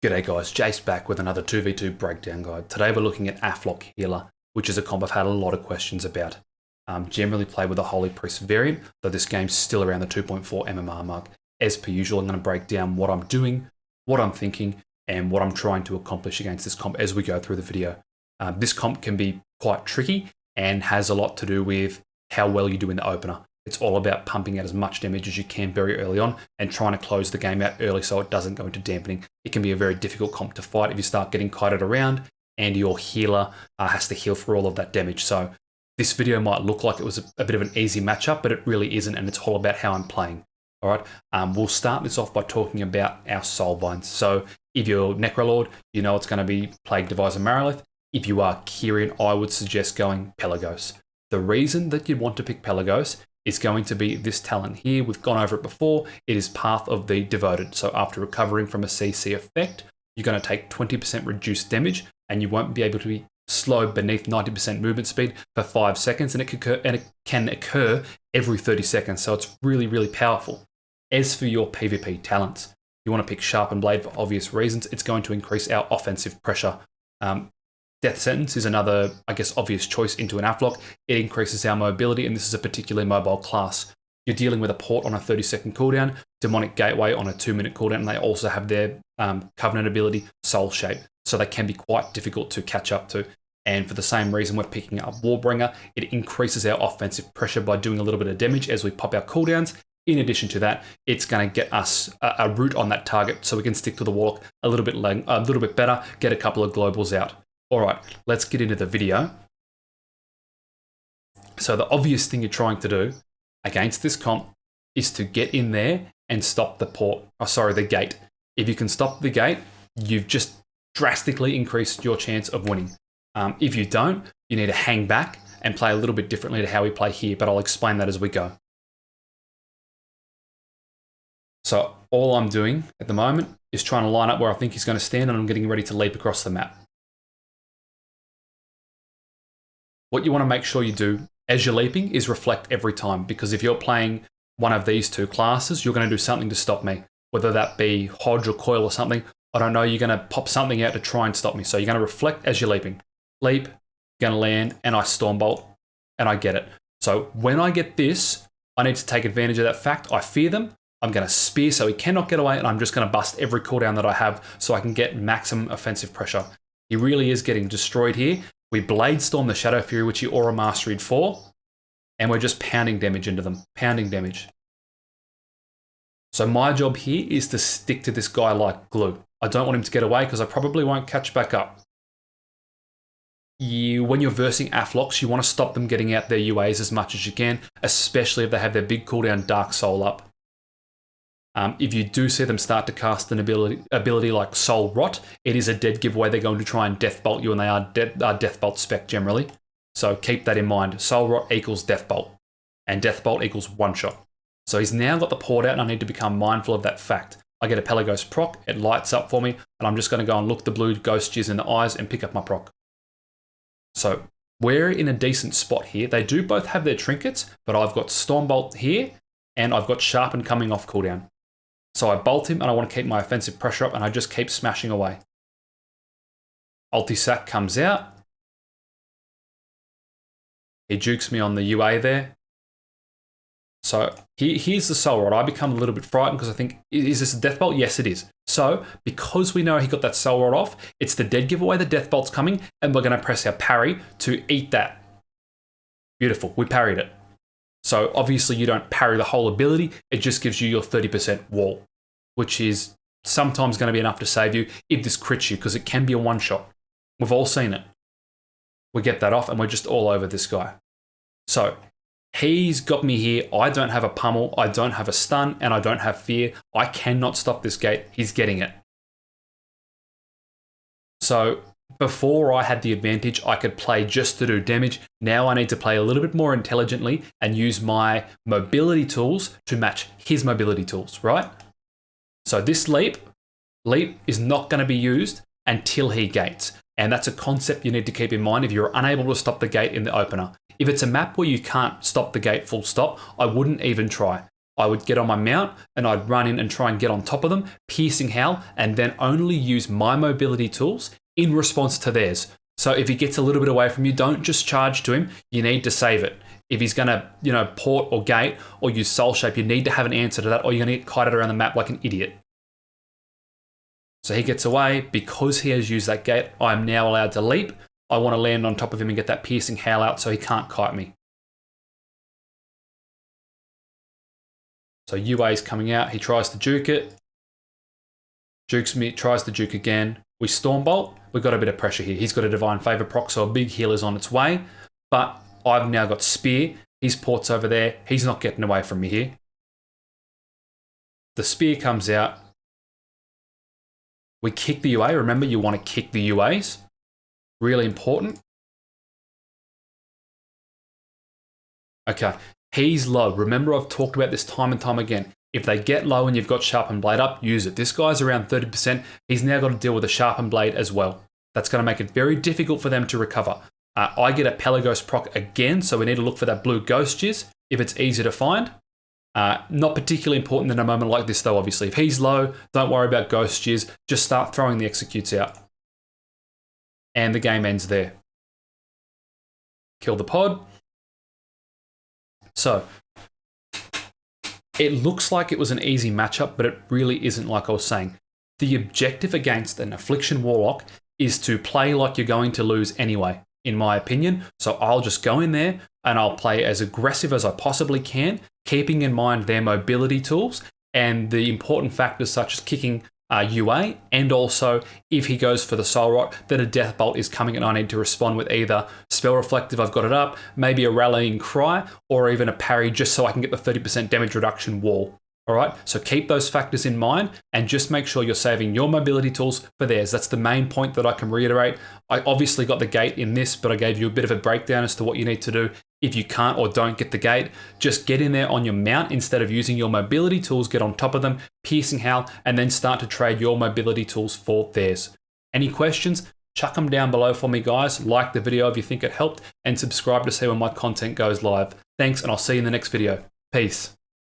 G'day guys, Jace back with another 2v2 breakdown guide. Today we're looking at Affliction Healer, which is a comp I've had a lot of questions about. Generally play with a Holy Priest variant, though this game's still around the 2.4 MMR mark. As per usual, I'm going to break down what I'm doing, what I'm thinking, and what I'm trying to accomplish against this comp as we go through the video. This comp can be quite tricky and has a lot to do with how well you do in the opener. It's all about pumping out as much damage as you can very early on and trying to close the game out early so it doesn't go into dampening. It can be a very difficult comp to fight if you start getting kited around and your healer has to heal for all of that damage. So this video might look like it was a bit of an easy matchup, but it really isn't, and it's all about how I'm playing. All right, we'll start this off by talking about our soul binds. So if you're Necrolord, you know it's going to be Plague Deviser Marilith. If you are Kyrian, I would suggest going Pelagos. The reason that you'd want to pick Pelagos is going to be this talent here. We've gone over it before. It is Path of the Devoted. So after recovering from a CC effect, you're going to take 20% reduced damage and you won't be able to be slowed beneath 90% movement speed for 5 seconds, and it can occur every 30 seconds. So it's really, really powerful. As for your PvP talents, you want to pick Sharpened Blade for obvious reasons. It's going to increase our offensive pressure. Death Sentence is another, I guess, obvious choice into an Afflock. It increases our mobility, and this is a particularly mobile class. You're dealing with a Port on a 30-second cooldown, Demonic Gateway on a 2-minute cooldown, and they also have their Covenant ability, Soul Shape, so they can be quite difficult to catch up to. And for the same reason, we're picking up Warbringer. It increases our offensive pressure by doing a little bit of damage as we pop our cooldowns. In addition to that, it's going to get us a root on that target so we can stick to the Warlock a little bit better, get a couple of globals out. All right, let's get into the video. So the obvious thing you're trying to do against this comp is to get in there and stop the gate. If you can stop the gate, you've just drastically increased your chance of winning. If you don't, you need to hang back and play a little bit differently to how we play here, but I'll explain that as we go. So all I'm doing at the moment is trying to line up where I think he's going to stand, and I'm getting ready to leap across the map. What you want to make sure you do as you're leaping is reflect every time, because if you're playing one of these two classes, you're going to do something to stop me, whether that be Hodge or Coil or something. I don't know, you're going to pop something out to try and stop me. So you're going to reflect as you're leaping. Leap, going to land, and I Stormbolt, and I get it. So when I get this, I need to take advantage of that fact. I fear them. I'm going to spear so he cannot get away, and I'm just going to bust every cooldown that I have so I can get maximum offensive pressure. He really is getting destroyed here. We Bladestorm the Shadow Fury, which he Aura Masteried for, and we're just pounding damage into them. Pounding damage. So my job here is to stick to this guy like glue. I don't want him to get away because I probably won't catch back up. When you're versing Afflocks, you want to stop them getting out their UAs as much as you can, especially if they have their big cooldown Dark Soul up. If you do see them start to cast an ability like Soul Rot, it is a dead giveaway. They're going to try and Deathbolt you, and they are Deathbolt spec generally. So keep that in mind. Soul Rot equals Deathbolt, and Deathbolt equals one-shot. So he's now got the Port out, and I need to become mindful of that fact. I get a Pelagos proc, it lights up for me, and I'm just going to go and look the blue ghost jizz in the eyes and pick up my proc. So we're in a decent spot here. They do both have their trinkets, but I've got Stormbolt here, and I've got Sharpen coming off cooldown. So I bolt him, and I want to keep my offensive pressure up, and I just keep smashing away. Ulti-Sac comes out. He jukes me on the UA there. So here's the Soul Rod. I become a little bit frightened because I think, is this a Deathbolt? Yes, it is. So because we know he got that Soul Rod off, it's the dead giveaway, the Deathbolt's coming, and we're going to press our parry to eat that. Beautiful, we parried it. So obviously you don't parry the whole ability, it just gives you your 30% wall, which is sometimes going to be enough to save you if this crits you, because it can be a one-shot. We've all seen it. We get that off and we're just all over this guy. So he's got me here. I don't have a pummel, I don't have a stun, and I don't have fear. I cannot stop this gate. He's getting it. So before I had the advantage, I could play just to do damage. Now I need to play a little bit more intelligently and use my mobility tools to match his mobility tools, right? So this leap is not going to be used until he gates. And that's a concept you need to keep in mind if you're unable to stop the gate in the opener. If it's a map where you can't stop the gate full stop, I wouldn't even try. I would get on my mount and I'd run in and try and get on top of them, piercing howl, and then only use my mobility tools in response to theirs. So if he gets a little bit away from you, don't just charge to him. You need to save it. If he's going to, port or gate or use soul shape, you need to have an answer to that, or you're going to get kited around the map like an idiot. So he gets away. Because he has used that gate, I'm now allowed to leap. I want to land on top of him and get that piercing howl out so he can't kite me. So UA is coming out. He tries to juke it. Jukes me, tries to juke again. We Stormbolt. We've got a bit of pressure here. He's got a Divine Favor proc, so a big heal is on its way. But I've now got Spear. His port's over there. He's not getting away from me here. The Spear comes out. We kick the UA. Remember, you want to kick the UAs. Really important. Okay, he's low. Remember, I've talked about this time and time again. If they get low and you've got Sharpened Blade up, use it. This guy's around 30%. He's now got to deal with a Sharpened Blade as well. That's going to make it very difficult for them to recover. I get a Pelagos proc again, so we need to look for that blue Ghost Jizz if it's easy to find. Not particularly important in a moment like this, though, obviously. If he's low, don't worry about Ghost Jizz. Just start throwing the executes out. And the game ends there. Kill the pod. So, it looks like it was an easy matchup, but it really isn't, like I was saying. The objective against an Affliction Warlock is to play like you're going to lose anyway, in my opinion. So I'll just go in there and I'll play as aggressive as I possibly can, keeping in mind their mobility tools and the important factors such as kicking UA, and also if he goes for the Soul Rot, that a Death Bolt is coming and I need to respond with either Spell Reflective, I've got it up, maybe a Rallying Cry, or even a parry just so I can get the 30% damage reduction wall. All right, so keep those factors in mind and just make sure you're saving your mobility tools for theirs. That's the main point that I can reiterate. I obviously got the gate in this, but I gave you a bit of a breakdown as to what you need to do. If you can't or don't get the gate, just get in there on your mount instead of using your mobility tools, get on top of them, piercing howl, and then start to trade your mobility tools for theirs. Any questions? Chuck them down below for me, guys. Like the video if you think it helped, and subscribe to see when my content goes live. Thanks, and I'll see you in the next video. Peace.